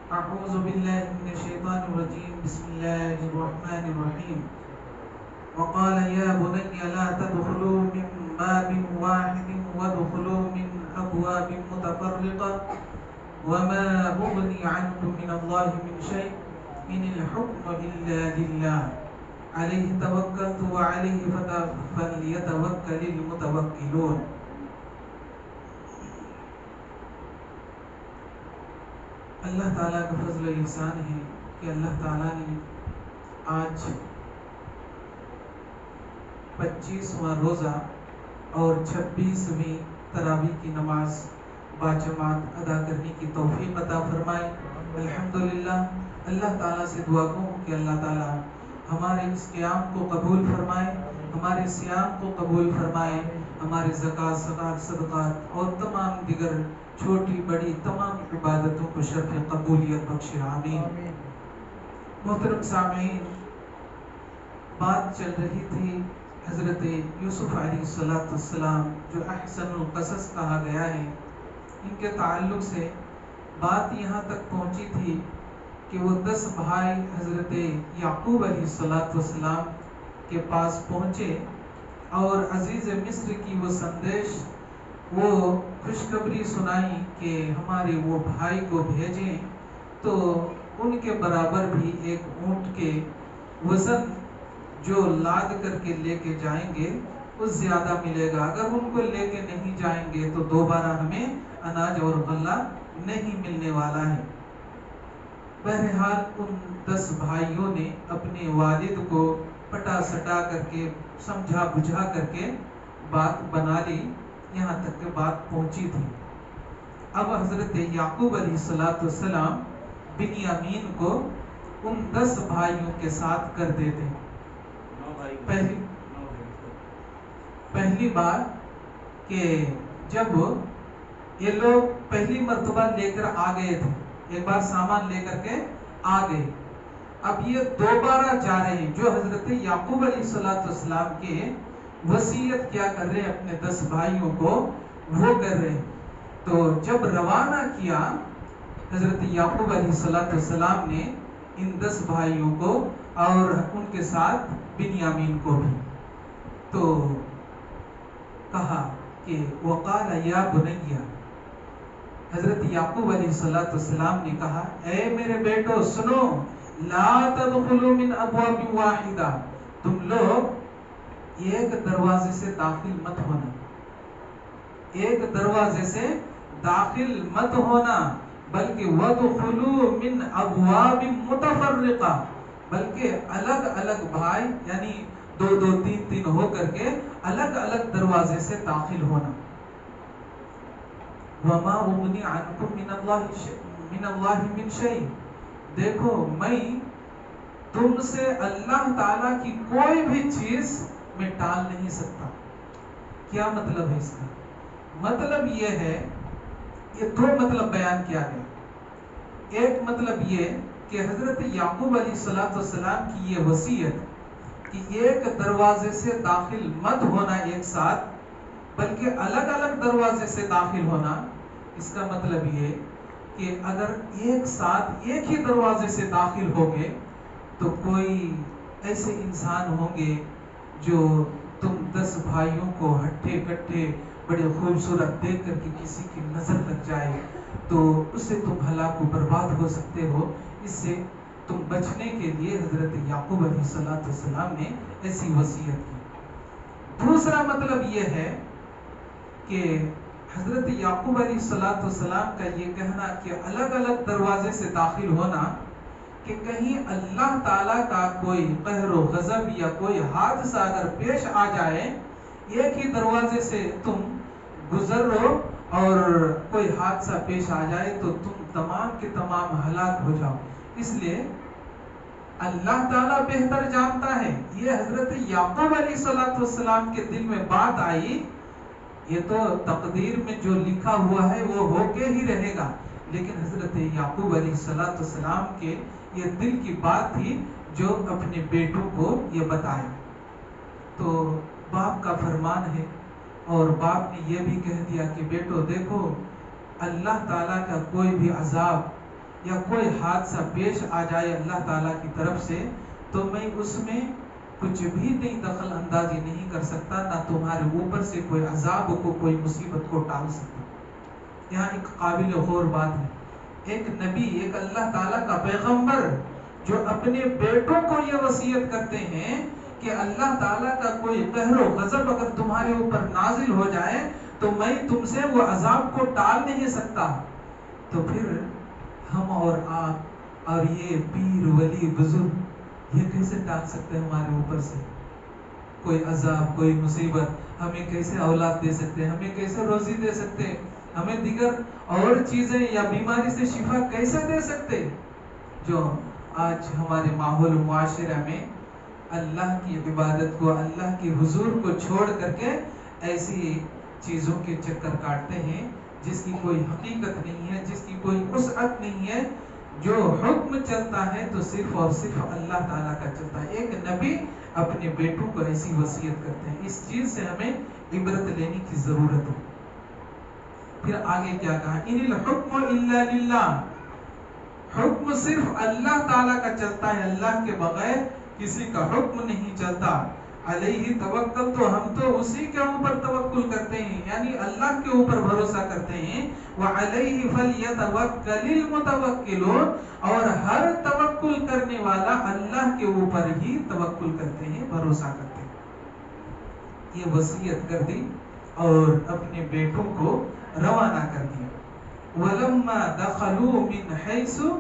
أعوذ بالله من الشيطان الرجيم بسم الله الرحمن الرحيم وقال يا بني لا تدخلوا من باب واحد وادخلوا من أبواب متفرقة وما أغني عنكم من الله من شيء إن الحكم إلا لله عليه توكلت وعليه فليتوكل المتوكلون. اللہ تعالیٰ کا فضل و احسان ہے کہ اللہ تعالیٰ نے آج 25واں روزہ اور 26ویں تراویح کی نماز باجماعت ادا کرنے کی توفیق عطا فرمائے. الحمدللہ اللہ تعالیٰ سے دعا کروں کہ اللہ تعالیٰ ہمارے اس قیام کو قبول فرمائے، ہمارے صیام کو قبول فرمائے، ہمارے زکوٰۃ صدقات اور تمام دیگر چھوٹی بڑی تمام عبادتوں کو شرف قبولیت بخشے، آمین. محترم سامعین، بات چل رہی تھی حضرت یوسف علیہ السلام جو احسن القصص کہا گیا ہے، ان کے تعلق سے بات یہاں تک پہنچی تھی کہ وہ 10 بھائی حضرت یعقوب علیہ السلام کے پاس پہنچے اور عزیز مصر کی وہ سندیش، وہ خوشخبری سنائی کہ ہمارے وہ بھائی کو بھیجیں تو ان کے برابر بھی ایک اونٹ کے وزن جو لاد کر کے لے کے جائیں گے وہ زیادہ ملے گا، اگر ان کو لے کے نہیں جائیں گے تو دوبارہ ہمیں اناج اور غلہ نہیں ملنے والا ہے. بہرحال ان 10 بھائیوں نے اپنے والد کو پٹا سٹا کر کے سمجھا بجھا کر کے بات بنا لی، یہاں تک کہ بات پہنچی تھی. اب حضرت یعقوب علیہ السلام بنیامین کو ان 10 بھائیوں کے ساتھ کر دیتے. پہلی بات کہ جب یہ لوگ پہلی مرتبہ لے کر آ گئے تھے، ایک بار سامان لے کر کے آ گئے، اب یہ دوبارہ جا رہے ہیں. جو حضرت یعقوب علیہ السلام کے وصیت کیا کر رہے ہیں اپنے 10 بھائیوں کو، وہ کر رہے ہیں. تو جب روانہ کیا حضرت یعقوب علیہ السلام نے ان 10 بھائیوں کو اور ان کے ساتھ بنیامین کو بھی، تو کہا کہ وقال یا بنیا، حضرت یعقوب علیہ السلام نے کہا اے میرے بیٹو سنو، لا تدخلوا من ابواب واحدہ، تم لوگ ایک دروازے سے داخل مت ہونا، ایک دروازے سے داخل مت ہونا، بلکہ وَدْخُلُوا مِنْ أَبْوَابٍ مُتَفَرِّقَةٍ، بلکہ الگ الگ بھائی یعنی 2 3 ہو کر کے الگ الگ دروازے سے داخل ہونا. وَمَا أُغْنِي عَنْكُمْ مِنَ اللَّهِ مِنْ شَيْءٍ، دیکھو میں تم سے اللہ تعالیٰ کی کوئی بھی چیز میں ٹال نہیں سکتا. کیا مطلب ہے اس کا؟ مطلب یہ ہے، یہ 2 مطلب بیان کیا گیا. ایک مطلب یہ کہ حضرت یعقوب علیہ السلام کی یہ وصیت کہ ایک دروازے سے داخل مت ہونا ایک ساتھ، بلکہ الگ الگ دروازے سے داخل ہونا، اس کا مطلب یہ کہ اگر ایک ساتھ ایک ہی دروازے سے داخل ہوگے تو کوئی ایسے انسان ہوں گے جو تم 10 بھائیوں کو ہٹھے کٹھے بڑے خوبصورت دیکھ کر کے کسی کی نظر لگ جائے تو اس سے تم ہلاک و برباد ہو سکتے ہو. اس سے تم بچنے کے لیے حضرت یعقوب علیہ السلام نے ایسی وصیت کی. دوسرا مطلب یہ ہے کہ حضرت یعقوب علیہ السلام کا یہ کہنا کہ الگ الگ دروازے سے داخل ہونا کہ کہیں اللہ تعالیٰ کا کوئی قہر و غضب یا کوئی حادثہ اگر پیش آ جائے، ایک ہی دروازے سے تم گزر رہو اور کوئی حادثہ پیش آ جائے تو تم تمام کے تمام ہلاک ہو جاؤ. اس لیے اللہ تعالیٰ بہتر جانتا ہے. یہ حضرت یعقوب علیہ السلام کے دل میں بات آئی، یہ تو تقدیر میں جو لکھا ہوا ہے وہ ہو کے ہی رہے گا، لیکن حضرت یعقوب علیہ السلام کے یہ دل کی بات تھی جو اپنے بیٹوں کو یہ بتائے. تو باپ کا فرمان ہے اور باپ نے یہ بھی کہہ دیا کہ بیٹو دیکھو، اللہ تعالیٰ کا کوئی بھی عذاب یا کوئی حادثہ پیش آ جائے اللہ تعالیٰ کی طرف سے تو میں اس میں کچھ بھی نہیں دخل اندازی نہیں کر سکتا، نہ تمہارے اوپر سے کوئی عذاب کو کوئی مصیبت کو ٹال سکتا۔ یہاں ایک قابل غور بات ہے، ایک نبی، ایک اللہ تعالیٰ کا پیغمبر جو اپنے بیٹوں کو یہ وصیت کرتے ہیں کہ اللہ تعالیٰ کا کوئی قہر و غضب اگر تمہارے اوپر نازل ہو جائے تو میں تم سے وہ عذاب کو ٹال نہیں سکتا، تو پھر ہم اور آپ اور یہ پیر ولی بزرگ یہ کیسے ٹال سکتے ہیں ہمارے اوپر سے کوئی عذاب کوئی مصیبت؟ ہمیں کیسے اولاد دے سکتے ہیں؟ ہمیں کیسے روزی دے سکتے ہیں؟ ہمیں دیگر اور چیزیں یا بیماری سے شفا کیسے دے سکتے؟ جو آج ہمارے ماحول معاشرہ میں اللہ کی عبادت کو، اللہ کے حضور کو چھوڑ کر کے ایسی چیزوں کے چکر کاٹتے ہیں جس کی کوئی حقیقت نہیں ہے، جس کی کوئی وسعت نہیں ہے۔ جو حکم چلتا ہے تو صرف اور صرف اللہ تعالیٰ کا چلتا ہے۔ ایک نبی اپنے بیٹوں کو ایسی وصیت کرتے ہیں، اس چیز سے ہمیں عبرت لینے کی ضرورت ہے۔ پھر آگے کیا کہا؟ ان الحکم الا للہ، حکم صرف اللہ تعالیٰ کا چلتا ہے، اللہ کے بغیر کسی کا حکم نہیں چلتا۔ علیہ توکل، تو ہم تو اسی کے اوپر توکل کرتے ہیں، یعنی اللہ کے اوپر بھروسہ کرتے ہیں۔ وعلیہ فلیتوکل المتوکلون، اور ہر توکل کرنے والا اللہ کے اوپر ہی توکل کرتے ہیں، بھروسہ کرتے ہیں۔ یہ وصیت کر دی اور اپنے بیٹوں کو روانہ کر دیا۔ وَلَمَّا دَخَلُوا مِنْ حَيْثُ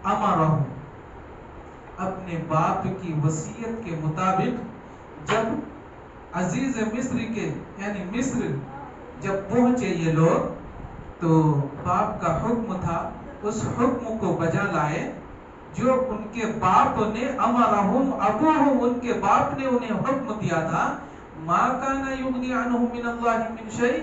أَمَرَهُمْ، اپنے باپ کی وصیت کے مطابق جب عزیز مصر کے یعنی مصر جب پہنچے یہ لوگ، تو باپ کا حکم تھا، اس حکم کو بجا لائے جو ان کے باپ نے، امرہم ابوہم، ان کے باپ نے انہیں حکم دیا تھا، ما کان یغنی عنہ من اللہ من شیء،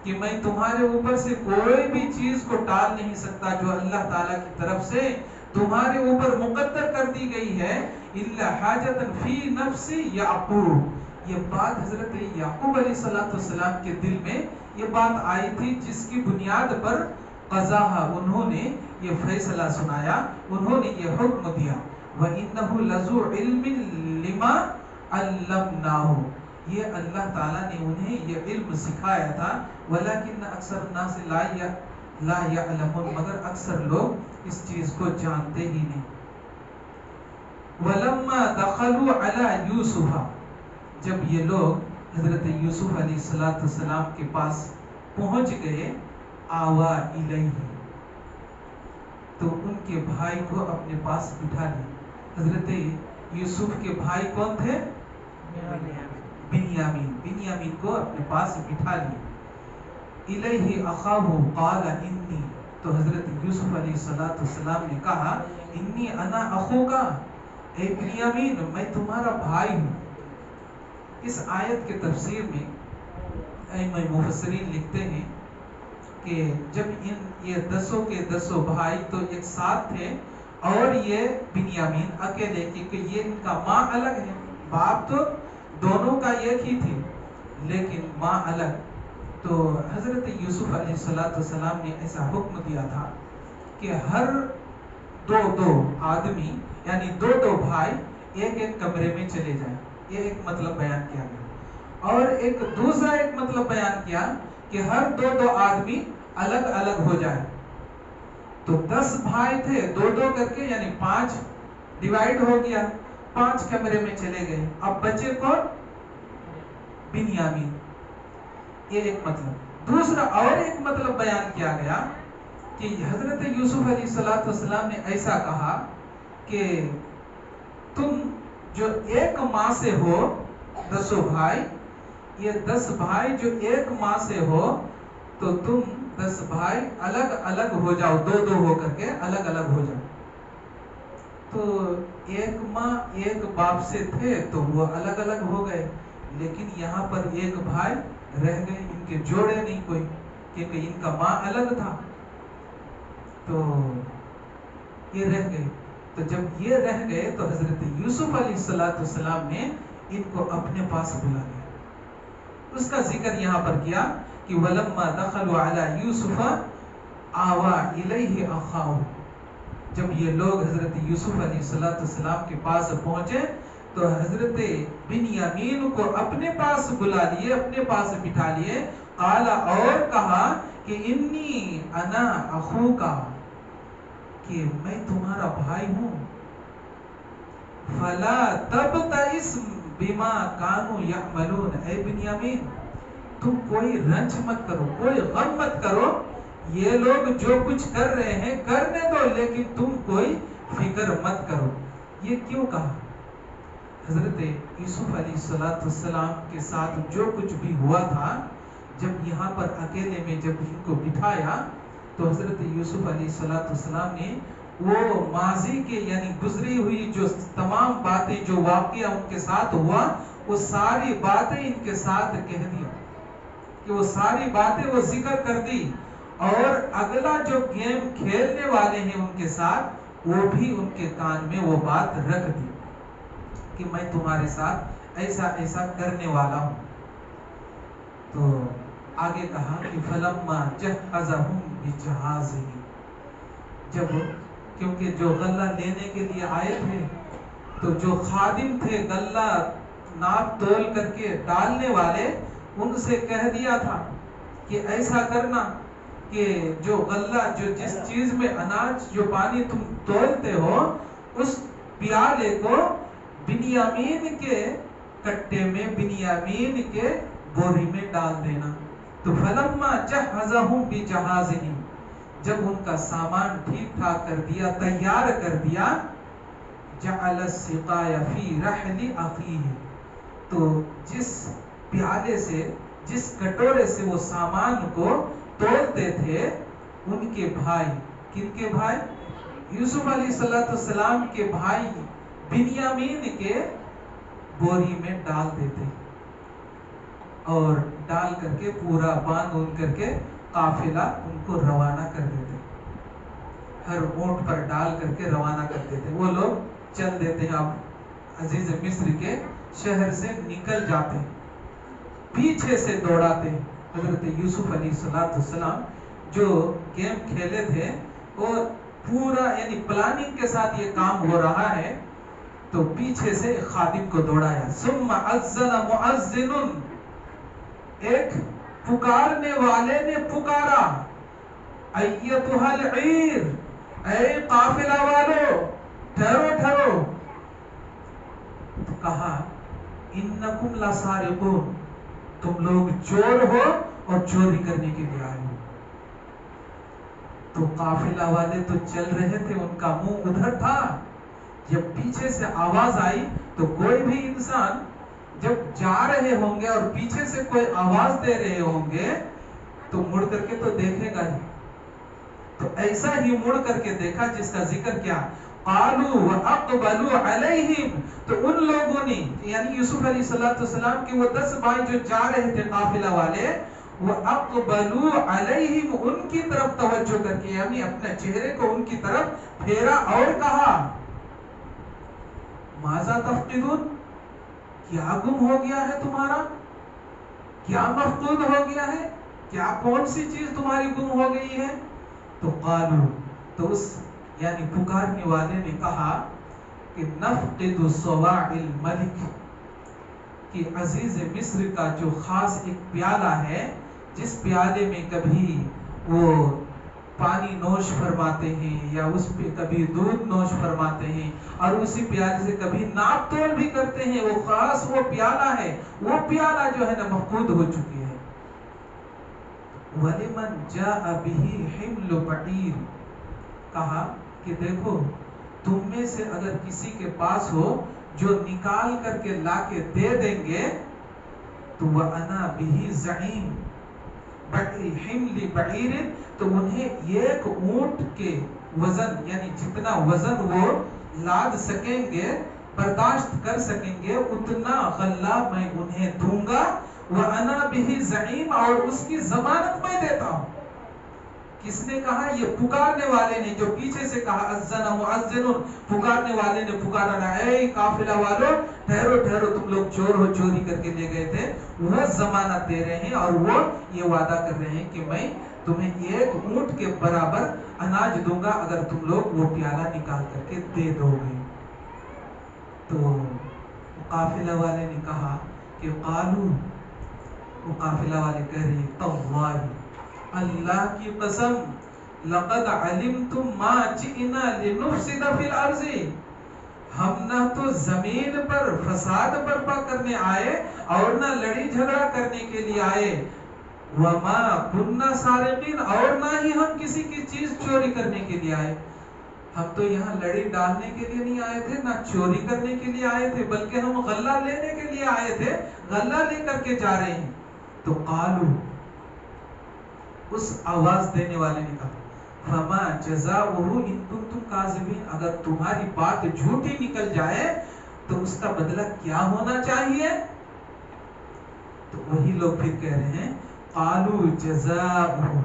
کہ میں تمہارے اوپر سے کوئی بھی چیز کو ٹال نہیں سکتا جو اللہ تعالیٰ کی طرف سے تمہارے اوپر مقدر کر دی گئی ہے، الا حاجۃ فی نفس یعقوب۔ یہ بات حضرت یعقوب علیہ السلام کے دل میں یہ بات آئی تھی، جس کی بنیاد پر قضا، انہوں نے یہ فیصلہ سنایا، انہوں نے یہ حکم دیا۔ وَإِنَّهُ لَذُو عِلْمٍ لِمَا عَلَّمْنَاهُ، یہ اللہ تعالیٰ نے انہیں یہ علم سکھایا تھا، وَلَكِنَّ أَكْثَرَ النَّاسِ لَا يَعْلَمُونَ، مگر اکثر لوگ اس چیز کو جانتے ہی نہیں۔ وَلَمَّا دَخَلُوا عَلَى يُوسُفَ، جب یہ لوگ حضرت یوسف علیہ السلام کے پاس پہنچ گئے، آوا الیہ، تو ان کے بھائی کو اپنے پاس بٹھا لیا۔ حضرت یوسف کے بھائی کون تھے؟ بنیامین، بنیامین کو اپنے پاس بٹھا لیا۔ الیہ اخاہ قال انی، تو حضرت یوسف علیہ السلام نے کہا، انی انا اخوکا، اے بنیامین میں تمہارا بھائی ہوں۔ اس آیت کے تفسیر میں ائمہ مفسرین لکھتے ہیں کہ جب یہ 10 کے 10 بھائی تو ایک ساتھ تھے، اور یہ بنیامین اکیلے، کیونکہ یہ ان کا ماں الگ ہے، باپ تو دونوں کا ایک ہی تھی لیکن ماں الگ۔ تو حضرت یوسف علیہ السلام نے ایسا حکم دیا تھا کہ ہر دو آدمی یعنی دو بھائی ایک کمرے میں چلے جائیں، یہ ایک مطلب بیان کیا گیا، اور ایک دوسرا ایک مطلب بیان کیا کہ ہر دو آدمی الگ الگ ہو جائے۔ تو 10 بھائی تھے، 2 کر کے یعنی 5 ڈیوائیڈ ہو گیا، 5 کمرے میں چلے گئے۔ اب بچے کون؟ بنیامین، یہ ایک مطلب۔ دوسرا اور ایک مطلب بیان کیا گیا کہ حضرت یوسف علیہ السلام نے ایسا کہا کہ تم جو ایک ماں سے ہو، 10 بھائی، یہ 10 بھائی جو ایک ماں سے ہو، تو تم 10 بھائی الگ الگ ہو جاؤ، 2 ہو کر کے الگ الگ ہو جاؤ۔ تو ایک ماں ایک باپ سے تھے تو وہ الگ الگ ہو گئے، لیکن یہاں پر ایک بھائی رہ گئے، ان کے جوڑے نہیں کوئی، کیونکہ ان کا ماں الگ تھا، تو یہ رہ گئے۔ تو جب یہ رہ گئے تو حضرت یوسف علیہ السلام نے ان کو اپنے پاس بلا لیا۔ اس کا ذکر یہاں پر کیا کہ وَلَمَّا دَخَلُوا عَلَى يُوسُفَ آوَا إِلَيْهِ أَخَاهُ، جب یہ لوگ حضرت یوسف علیہ السلام کے پاس پہنچے تو حضرت بنیامین کو اپنے پاس بلا لیے، اپنے پاس بٹھا لیے. قال، اور کہا کہ انی انا اخوکا، کہ میں تمہارا بھائی ہوں. فلا تبتئس بما كانوا يعملون، اے بنیامین تم کوئی رنج مت کرو، کوئی غم مت کرو، یہ لوگ جو کچھ کر رہے ہیں کرنے دو، لیکن تم کوئی فکر مت کرو. یہ کیوں کہا؟ حضرت یوسف علیہ السلام کے ساتھ جو کچھ بھی ہوا تھا، جب یہاں پر اکیلے میں جب ان کو بٹھایا تو حضرت یوسف علیہ السلام نے وہ ماضی کے یعنی گزری ہوئی جو تمام باتیں، جو واقعہ ان کے ساتھ ہوا، وہ ساری باتیں ان کے ساتھ کہہ دیا، کہ وہ ساری باتیں وہ ذکر کر دی، اور اگلا جو گیم کھیلنے والے ہیں ان کے ساتھ وہ بھی ان کے کان میں وہ بات رکھ دی کہ میں تمہارے ساتھ ایسا ایسا کرنے والا ہوں. تو آگے کہا کہ فلما جہزہم بجہازہم، جب کیونکہ جو غلہ لینے کے لیے آئے تھے تو جو خادم تھے غلہ ناپ تول کر کے ڈالنے والے، ان سے کہہ دیا تھا کہ ایسا کرنا کہ جو غلہ، جو جس چیز میں اناج جو پانی تم تولتے ہو، اس پیالے کو بنیامین کے کٹے میں، بنیامین کے بوری میں ڈال دینا. تو فلما جہزہم بجہازہم، جب ان کا سامان ٹھیک ٹھاک کر دیا، تیار کر دیا، جعل السقایا فی رحل اخیہ، تو جس پیالے سے، جس کٹورے سے وہ سامان کو تولتے تھے، ان کے بھائی، کن کے بھائی؟ یوسف علیہ السلام کے بھائی بنیامین کے بوری میں ڈال دیتے، اور ڈال کر کے پورا باندھ کر کے قافلہ ان کو روانہ کر دیتے، ہر اونٹ پر ڈال کر کے روانہ کر دیتے. وہ لوگ چل دیتے ہیں، اب عزیز مصر کے شہر سے نکل جاتے ہیں، پیچھے سے دوڑاتے ہیں. حضرت یوسف علیہ السلام جو گیم کھیلے تھے، اور پورا یعنی پلاننگ کے ساتھ یہ کام ہو رہا ہے، تو پیچھے سے ایک خادم کو دوڑایا. ثم اذن مؤذن، ایک پکارنے والے نے پکارا، ایتھا العیر، اے قافلہ والو ٹھہرو ٹھہرو. تو کہا انکم لسارقون، تم لوگ چور ہو اور چوری کرنے کے لیے آئے ہو. تو قافلہ والے تو چل رہے تھے، ان کا منہ ادھر تھا. جب پیچھے سے آواز آئی تو کوئی بھی انسان جب جا رہے ہوں گے اور پیچھے سے کوئی آواز دے رہے ہوں گے تو مڑ کر کے تو دیکھے گا ہی. تو ایسا ہی مڑ کر کے دیکھا جس کا ذکر کیا، قالوا واقبلوا علیہم، تو ان لوگوں نے یعنی یوسف علیہ السلام کے وہ 10 بھائی جو جا رہے تھے قافلہ والے، واقبلوا علیہم، ان کی طرف توجہ کر کے یعنی اپنے چہرے کو ان کی طرف پھیرا اور کہا ماذا تفقدون، کیا گم ہو گیا ہے تمہارا، کیا مفقود ہو گیا ہے، کیا کون سی چیز تمہاری گم ہو گئی ہے. تو قالوا، تو اس یعنی پکارنے والے نے کہا کہ نفقد صواع الملک، کہ عزیز مصر کا جو خاص ایک پیالہ ہے، جس پیالے میں کبھی وہ پانی نوش فرماتے ہیں یا اس پہ کبھی دودھ نوش فرماتے ہیں، اور اسی پیالے سے کبھی ناپ تول بھی کرتے ہیں، وہ خاص وہ پیالہ ہے، وہ پیالہ جو ہے نا مفقود ہو چکی ہے. وَلِمَنْ جَاءَ بِهِ حِمْلُ بَعِيرٍ، کہا کہ دیکھو تم میں سے اگر کسی کے پاس ہو جو نکال کر کے لا کے دے دیں گے تو وَأَنَا بِهِ زَعِيمٌ حِمْلِ بَعِيرٍ، تو انہیں ایک اونٹ کے وزن یعنی جتنا وزن وہ لاد سکیں گے، برداشت کر سکیں گے، اتنا غلہ میں انہیں دوں گا. وَأَنَا بِهِ زَعِيمٌ، اور اس کی ضمانت میں دیتا ہوں. کس نے کہا؟ یہ پکارنے والے نے، جو پیچھے سے کہا اذن مؤذن، پکارنے والے نے پکارا نا اے قافلہ والو ٹھہرو ٹھہرو، تم لوگ چور ہو، چوری کر کے لے گئے تھے. وہ ضمانت دے رہے ہیں اور وہ یہ وعدہ کر رہے ہیں کہ میں تمہیں ایک اونٹ کے برابر اناج دوں گا اگر تم لوگ وہ پیالہ نکال کر کے دے دو گے. تو قافلہ والے نے کہا کہ قالو، وہ قافلہ والے کہہ رہے تاللہ، اللہ کی قسم، لقد علمتم ما جئنا لنفسد فی الارض، ہم نہ تو زمین پر فساد برپا کرنے آئے اور نہ لڑائی جھگڑا کرنے کے لیے آئے، وما كنا سارقین، اور نہ ہی ہم کسی کی چیز چوری کرنے کے لیے آئے. ہم تو یہاں لڑی ڈالنے کے لیے نہیں آئے تھے، نہ چوری کرنے کے لیے آئے تھے، بلکہ ہم غلہ لینے کے لیے آئے تھے، غلہ لے کر کے جا رہے ہیں. تو قالو، اس آواز دینے والے نے کہا فما جزاؤہ ان کنتم کاذبین، اگر تمہاری بات جھوٹی نکل جائے تو اس کا بدلہ کیا ہونا چاہیے؟ تو وہی لوگ پھر کہہ رہے ہیں قالو جزاؤہ،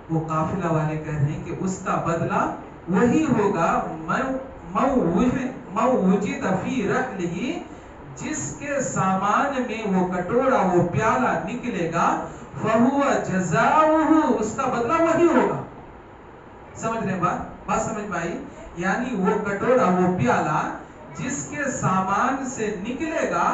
وہ قافلہ والے کہہ رہے ہیں کہ اس کا بدلہ وہی ہوگا مَوْ وُجِدَ فِي رَحْلِهِ، جس کے سامان میں وہ کٹورا، وہ پیالہ نکلے گا، فَهُوَ جَزَاؤُهُ، اس کا بدلہ وہی ہوگا. سمجھ رہے ہیں بات سمجھ میں آئی؟ یعنی وہ کٹورا، وہ پیالہ جس کے سامان سے نکلے گا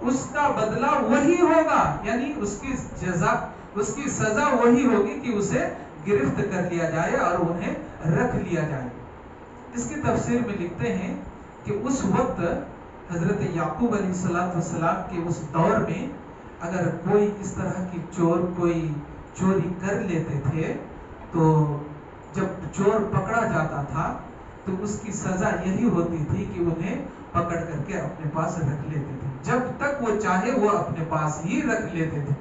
اس کا بدلہ وہی ہوگا، یعنی اس کی جزا، اس کی سزا وہی ہوگی کہ اسے گرفت کر لیا جائے اور انہیں رکھ لیا جائے. اس کی تفسیر میں لکھتے ہیں کہ اس وقت حضرت یعقوب علیہ السلام کے اس دور میں اگر کوئی اس طرح کی کوئی چوری کر لیتے تھے تو جب چور پکڑا جاتا تھا تو اس کی سزا یہی ہوتی تھی کہ انہیں پکڑ کر کے اپنے پاس رکھ لیتے تھے، جب تک وہ چاہے وہ اپنے پاس ہی رکھ لیتے تھے.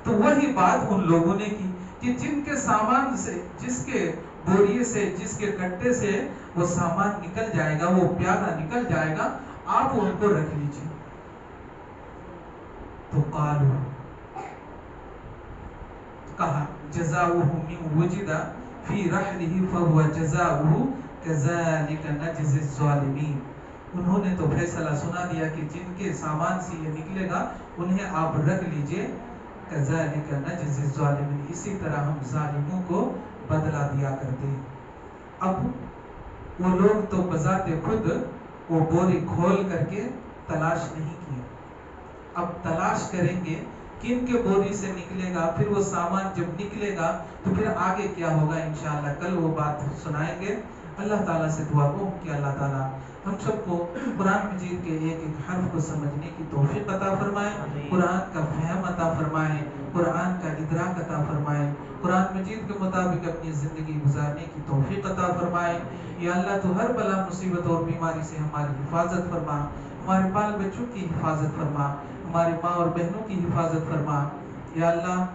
تو وہی بات ان لوگوں نے کی کہ جن کے سامان سے، جس کے بوریے سے، جس کے کٹے سے وہ سامان نکل جائے گا، وہ پیالہ نکل جائے گا، آپ ان کو رکھ لیجیے. تو قالو، کہا جزاؤہ من وجد فی رحلہ فہو جزاؤہ کذالک نجزی الظالمین. انہوں نے تو فیصلہ سنا دیا کہ جن کے سامان سے یہ نکلے گا انہیں آپ رکھ لیجئے، کذالک نجزی الظالمین، اسی طرح ہم ظالموں کو بدلہ دیا کرتے ہیں. اب وہ لوگ تو بذات خود وہ بوری کھول کر کے تلاش نہیں کیا، اب تلاش کریں گے کن کے بوری سے نکلے گا، پھر وہ سامان جب نکلے گا تو پھر آگے کیا ہوگا انشاءاللہ کل وہ بات سنائیں گے. اللہ تعالیٰ سے دعا کو کہ اللہ تعالیٰ ہم سب کو قرآن مجید کے ایک ایک حرف کو سمجھنے کی توفیق عطا فرمائے، قرآن کا فہم عطا فرمائے، قرآن کا ادراک عطا فرمائے، قرآن مجید کے مطابق اپنی زندگی گزارنے کی توفیق عطا فرمائے. یا اللہ تو ہر بلا مصیبت اور بیماری سے ہماری حفاظت فرما، ہمارے بال بچوں کی حفاظت فرما، ہمارے ماں اور بہنوں کی حفاظت فرما. یا اللہ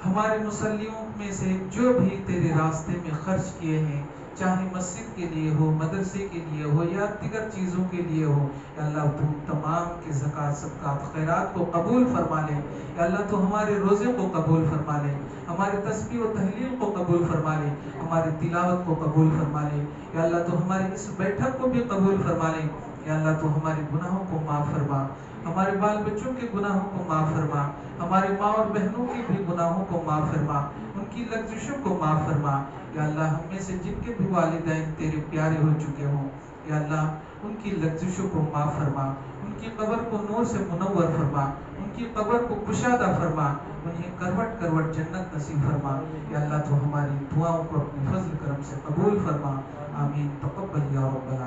ہمارے مسلیوں میں سے جو بھی تیرے راستے میں خرچ کیے ہیں، چاہے مسجد کے لیے ہو، مدرسے کے لیے ہو یا دیگر چیزوں کے لیے ہو، یا اللہ تو تمام کے زکوٰۃ صدقات خیرات کو قبول فرما لے. یا اللہ تو ہمارے روزے کو قبول فرما لے، ہمارے تسبیح و تحلیل کو قبول فرما لے، ہماری تلاوت کو قبول فرما لے. یا اللہ تو ہماری اس بیٹھک کو بھی قبول فرما لے. یا اللہ تو ہمارے گناہوں کو معاف فرما، ہمارے بال بچوں کے گناہوں کو معاف فرما، ہمارے ماں اور بہنوں کے بھی گناہوں کو معاف فرما، ان کی لغزشوں کو معاف فرما. یا اللہ ہم میں سے جن کے بھی والدین تیرے پیارے ہو چکے ہوں، یا اللہ ان کی لغزشوں کو معاف فرما، ان کی قبر کو نور سے منور فرما، ان کی قبر کو کشادہ فرما، انہیں کروٹ کروٹ جنت نصیب فرما. یا اللہ تو ہماری دعاؤں کو اپنے فضل کرم سے قبول فرما. آمین. تقبل یا رب.